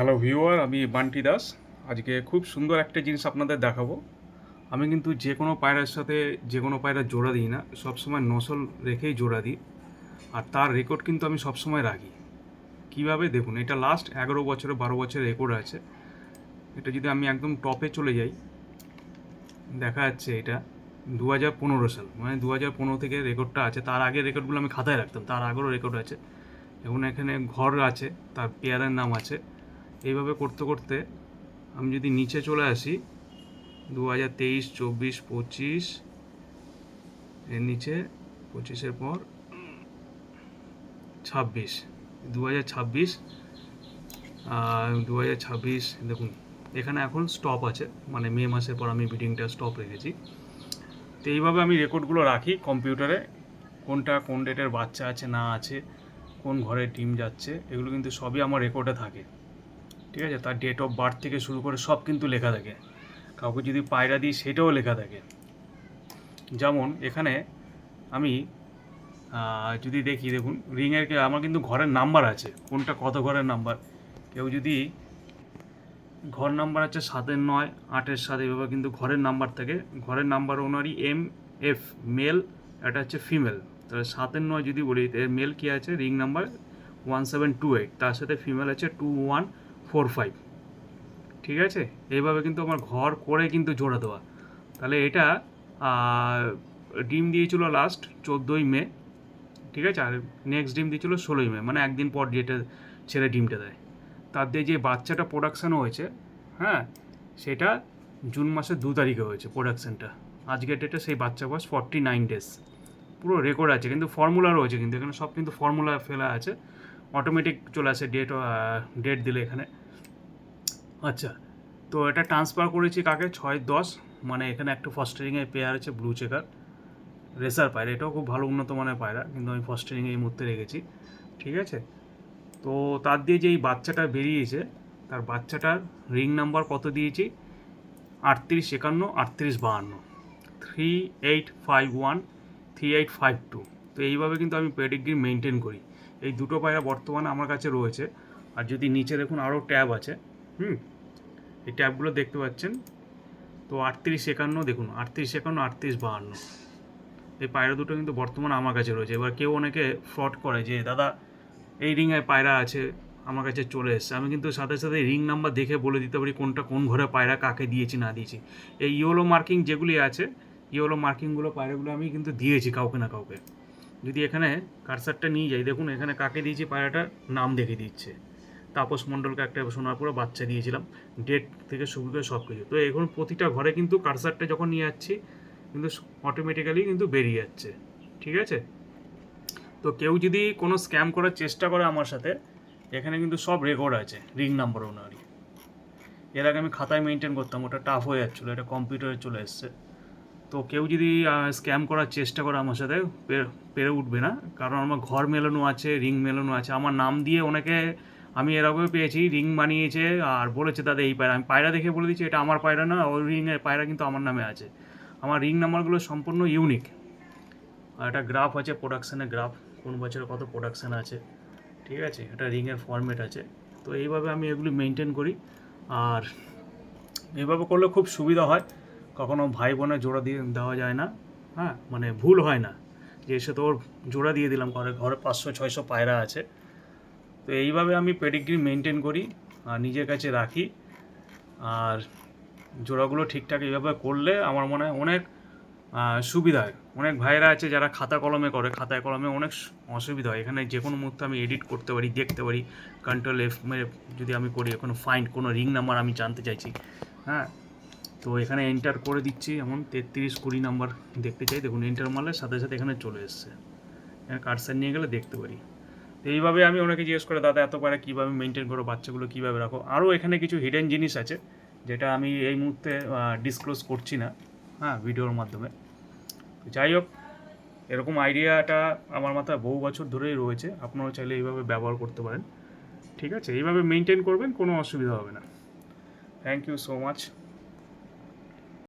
Hello viewer, আমি বান্টি দাস। আজকে খুব সুন্দর একটা জিনিস আপনাদের দেখাবো। আমি কিন্তু যে কোনো পায়রার সাথে যে কোনো পায়রার জোড়া দিই না, সবসময় নসল রেখেই জোড়া দিই। আর তার রেকর্ড কিন্তু আমি সবসময় রাখি। কিভাবে দেখুন, এটা লাস্ট 11 বছরে 12 বছরের রেকর্ড আছে। এটা যদি আমি একদম টপে চলে যাই, দেখা যাচ্ছে এটা 2015 সাল, মানে 2015 থেকে রেকর্ডটা আছে। তার আগের রেকর্ডগুলো আমি খাতায় রাখতাম, তার আগেরও রেকর্ড আছে। এবং এখানে ঘর আছে, তার পেয়ারের নাম আছে। এইভাবে করতে করতে আমি যদি নিচে চলে আসি, 2023, 24, 25, এর নিচে 25-এর পর 26, 2026, 2026 দেখুন, এখানে এখন স্টপ আছে, মানে মে মাসের পর আমি বিডিংটা স্টপ রেখেছি। তো এইভাবে আমি রেকর্ডগুলো রাখি কম্পিউটারে, কোনটা কোন ডেটের বাচ্চা আছে না আছে, কোন ঘরে টিম যাচ্ছে, এগুলো কিন্তু সবই আমার রেকর্ডে থাকে। ঠিক আছে, তার ডেট অফ বার্থ থেকে শুরু করে সব কিন্তু লেখা থাকে। কাউকে যদি পায়রা দিই সেটাও লেখা থাকে। যেমন এখানে আমি যদি দেখি, দেখুন রিংয়ের আমার কিন্তু ঘরের নাম্বার আছে, কোনটা কত ঘরের নাম্বার। কেউ যদি ঘর নাম্বার আছে 7-9, 8-7, এভাবে কিন্তু ঘরের নাম্বার থাকে। ঘরের নাম্বার ওনারই MF মেল, এটা হচ্ছে ফিমেল। তাহলে 7-9 যদি বলি, এর মেল কী আছে, রিং নাম্বার 1728, তার সাথে ফিমেল আছে 2145। ঠিক আছে, এইভাবে কিন্তু আমার ঘর করে কিন্তু জোড়া দেওয়া। তাহলে এটা ডিম দিয়েছিল লাস্ট 14ই মে। ঠিক আছে, আর নেক্সট ডিম দিয়েছিল 16ই মে, মানে একদিন পর যেটা ছেড়ে ডিমটা দেয়। তার দিয়ে যে বাচ্চাটা প্রোডাকশান হয়েছে, হ্যাঁ, সেটা জুন মাসের 2 তারিখে হয়েছে প্রোডাকশানটা। আজকের ডেটে সেই বাচ্চা বয়স 49 ডেজ। পুরো রেকর্ড আছে, কিন্তু ফর্মুলা রয়েছে, কিন্তু এখানে সব কিন্তু ফর্মুলা ফেলা আছে। অটোমেটিক চলে আসে ডেট দিলে এখানে। আচ্ছা, তো এটা ট্রান্সফার করেছি কাকে, 6-10, মানে এখানে একটা ফস্টারিংয়ের পেয়ার আছে ব্লু চেকার রেসার পায়রা। এটাও খুব ভালো উন্নত মানের পায়রা, কিন্তু আমি ফস্টারিং এই মুহূর্তে রেখেছি। ঠিক আছে, তো তার দিয়ে যে এই বাচ্চাটা বেরিয়েছে, তার বাচ্চাটার রিং নাম্বার কত দিয়েছি, 3851, 3852, 3851, 3852। তো এইভাবে কিন্তু আমি পেডিগ্রি মেনটেন করি। এই দুটো পায়রা বর্তমানে আমার কাছে রয়েছে। আর যদি নিচে দেখুন, আরও ট্যাব আছে। এই ট্যাবগুলো দেখতে পাচ্ছেন। তো 3851 দেখুন, 3851, 3852, এই পায়রা দুটো কিন্তু বর্তমানে আমার কাছে রয়েছে। এবার কেউ অনেকে ফ্রড করে যে দাদা এই রিংয়ে পায়রা আছে, আমার কাছে চলে এসছে। আমি কিন্তু সাথে সাথে রিং নাম্বার দেখে বলে দিতে পারি কোনটা কোন ঘরে পায়রা, কাকে দিয়েছি না দিয়েছি। এই ইয়েলো মার্কিং যেগুলি আছে, ইয়েলো মার্কিংগুলো পায়রাগুলো আমি কিন্তু দিয়েছি কাউকে না কাউকে। যদি এখানে কারসারটা নিয়ে যাই, দেখুন এখানে কাকে দিয়েছি পায়রাটার নাম দেখে দিচ্ছে। তাপস মণ্ডলকে একটা সোনারপুরে বাচ্চা দিয়েছিলাম, ডেট থেকে শুরু করে সব কিছু। তো এখন প্রতিটা ঘরে কিন্তু কারসারটা যখন নিয়ে যাচ্ছি, কিন্তু অটোমেটিক্যালি কিন্তু বেরিয়ে যাচ্ছে। ঠিক আছে, তো কেউ যদি কোনো স্ক্যাম করার চেষ্টা করে আমার সাথে, এখানে কিন্তু সব রেকর্ড আছে, রিং নাম্বার ওনারই। এর আগে আমি খাতায় মেনটেন করতাম, ওটা টাফ হয়ে যাচ্ছিলো, এটা কম্পিউটারে চলে এসছে। তো কেউ যদি স্ক্যাম করার চেষ্টা করে আমার সাথে, পেরে উঠবে না, কারণ আমার ঘর মেলানো আছে, রিং মেলানো আছে। আমার নাম দিয়ে অনেকে, আমি এরকমই পেয়েছি, রিং বানিয়েছে আর বলেছে দাদা এই পায়রা। আমি পায়রা দেখে বলে দিচ্ছি এটা আমার পায়রা না, ওই রিংয়ের পায়রা কিন্তু আমার নামে আছে। আমার রিং নাম্বারগুলো সম্পূর্ণ ইউনিক। আর একটা গ্রাফ আছে, প্রোডাকশানের গ্রাফ, কোন বছরে কত প্রোডাকশান আছে। ঠিক আছে, এটা রিংয়ের ফরম্যাট আছে। তো এইভাবে আমি এগুলি মেনটেন করি। আর এইভাবে করলে খুব সুবিধা হয়, কখনো ভাই বোনের জোড়া দিয়ে দেওয়া যায় না। হ্যাঁ, মানে ভুল হয় না যে এসে তো ওর জোড়া দিয়ে দিলাম, ঘরে ঘরে 500-600 পায়রা আছে। তো এইভাবে আমি পেডিগ্রি মেনটেন করি আর নিজের কাছে রাখি। আর জোড়াগুলো ঠিকঠাক এইভাবে করলে আমার মনে হয় অনেক সুবিধা হয়। অনেক ভাইয়েরা আছে যারা খাতা কলমে করে, খাতায় কলমে অনেক অসুবিধা হয়। এখানে যে কোনো মুহূর্তে আমি এডিট করতে পারি, দেখতে পারি। কন্ট্রোল F মেরে যদি আমি করি, এখন ফাইন্ড কোনো রিং নাম্বার আমি জানতে চাইছি, হ্যাঁ, তো এখানে এন্টার করে দিচ্ছি। এমন 33-20 নাম্বার দেখতে চাই, দেখুন এন্টার মারলে সাথে সাথে এখানে চলে এসছে। এখানে কার্সার নিয়ে গেলে দেখতে পারি। তো এইভাবে আমি ওনাকে জিজ্ঞেস করে, দাদা এত পায়রা কীভাবে মেনটেন করো, বাচ্চাগুলো কীভাবে রাখো। আরও এখানে কিছু হিডেন জিনিস আছে যেটা আমি এই মুহূর্তে ডিসক্লোজ করছি না, হ্যাঁ, ভিডিওর মাধ্যমে। যাই হোক, এরকম আইডিয়াটা আমার মাথায় বহু বছর ধরেই রয়েছে। আপনারা চাইলে এইভাবে ব্যবহার করতে পারেন। ঠিক আছে, এইভাবে মেনটেন করবেন, কোনো অসুবিধা হবে না। Thank you so much.